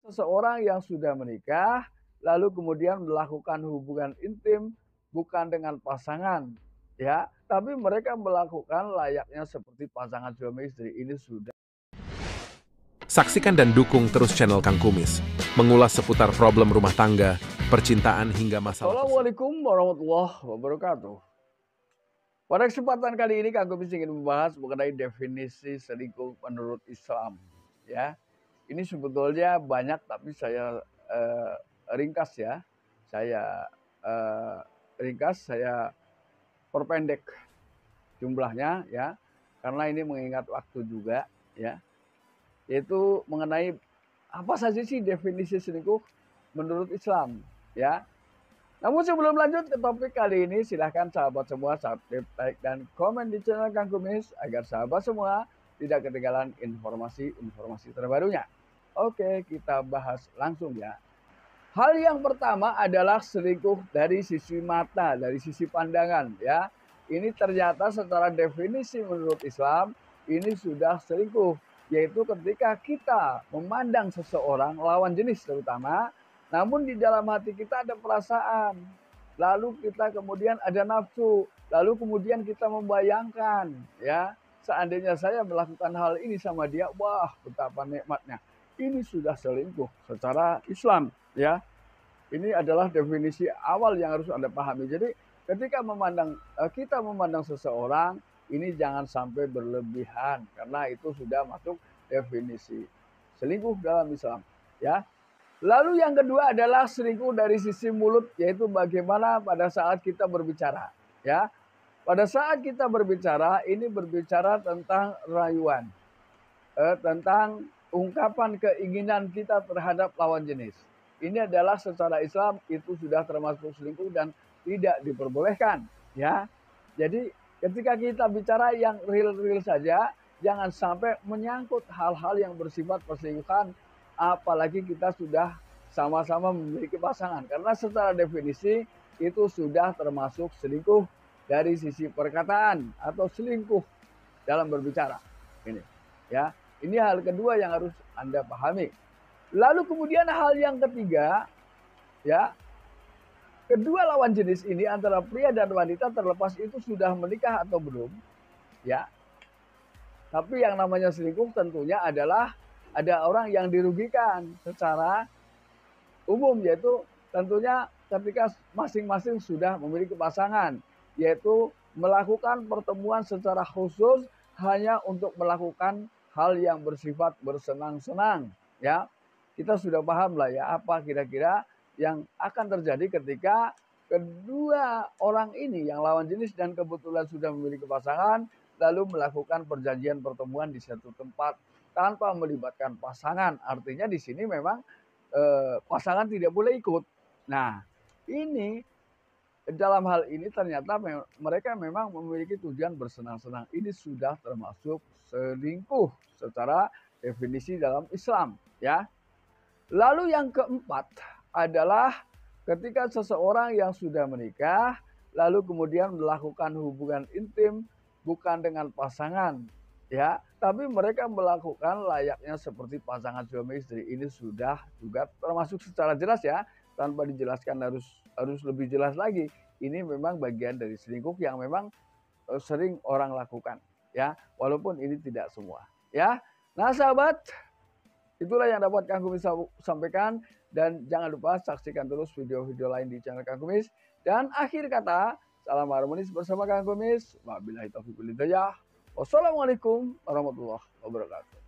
Seseorang yang sudah menikah, lalu kemudian melakukan hubungan intim bukan dengan pasangan, ya, tapi mereka melakukan layaknya seperti pasangan suami istri. Ini sudah. Saksikan dan dukung terus channel Kang Kumis, mengulas seputar problem rumah tangga, percintaan hingga masalah personal. Assalamualaikum warahmatullahi wabarakatuh. Pada kesempatan kali ini Kang Kumis ingin membahas mengenai definisi selingkuh menurut Islam, ya. Ini sebetulnya banyak tapi saya ringkas ya. Saya ringkas, saya perpendek jumlahnya ya. Karena ini mengingat waktu juga ya. Yaitu mengenai apa saja sih definisi selingkuh menurut Islam ya. Namun sebelum lanjut ke topik kali ini, silahkan sahabat semua subscribe, like, dan komen di channel Kang Kumis agar sahabat semua tidak ketinggalan informasi-informasi terbarunya. Oke, kita bahas langsung ya. Hal yang pertama adalah selingkuh dari sisi mata, dari sisi pandangan ya. Ini ternyata secara definisi menurut Islam, ini sudah selingkuh. Yaitu ketika kita memandang seseorang, lawan jenis terutama, namun di dalam hati kita ada perasaan. Lalu kita kemudian ada nafsu, lalu kemudian kita membayangkan ya, seandainya saya melakukan hal ini sama dia, wah betapa nikmatnya. Ini sudah selingkuh secara Islam ya. Ini adalah definisi awal yang harus Anda pahami. Jadi ketika kita memandang seseorang, ini jangan sampai berlebihan karena itu sudah masuk definisi selingkuh dalam Islam ya. Lalu yang kedua adalah selingkuh dari sisi mulut, yaitu bagaimana pada saat kita berbicara ya. Pada saat kita berbicara, ini berbicara tentang rayuan, tentang ungkapan keinginan kita terhadap lawan jenis. Ini adalah secara Islam itu sudah termasuk selingkuh dan tidak diperbolehkan ya. Jadi ketika kita bicara yang real-real saja, jangan sampai menyangkut hal-hal yang bersifat perselingkuhan, apalagi kita sudah sama-sama memiliki pasangan. Karena secara definisi itu sudah termasuk selingkuh dari sisi perkataan atau selingkuh dalam berbicara. Ini ya. Ini hal kedua yang harus Anda pahami. Lalu kemudian hal yang ketiga, ya, kedua lawan jenis ini antara pria dan wanita terlepas itu sudah menikah atau belum, ya. Tapi yang namanya selingkuh tentunya adalah ada orang yang dirugikan secara umum, yaitu tentunya ketika masing-masing sudah memiliki pasangan, yaitu melakukan pertemuan secara khusus hanya untuk melakukan hal yang bersifat bersenang-senang ya. Kita sudah paham lah ya apa kira-kira yang akan terjadi ketika kedua orang ini yang lawan jenis dan kebetulan sudah memiliki pasangan lalu melakukan perjanjian pertemuan di satu tempat tanpa melibatkan pasangan. Artinya di sini memang pasangan tidak boleh ikut. Nah, ini dalam hal ini ternyata mereka memang memiliki tujuan bersenang-senang. Ini sudah termasuk selingkuh secara definisi dalam Islam ya. Lalu yang keempat adalah ketika seseorang yang sudah menikah lalu kemudian melakukan hubungan intim bukan dengan pasangan ya, tapi mereka melakukan layaknya seperti pasangan suami istri. Ini sudah juga termasuk secara jelas ya, tanpa dijelaskan harus lebih jelas lagi. Ini memang bagian dari selingkuh yang memang sering orang lakukan ya, walaupun ini tidak semua ya. Nah sahabat, itulah yang dapat Kang Kumis sampaikan, dan jangan lupa saksikan terus video-video lain di channel Kang Kumis. Dan akhir kata, salam harmonis bersama Kang Kumis. Wabillahi taufiq wal hidayah. Wassalamualaikum warahmatullahi wabarakatuh.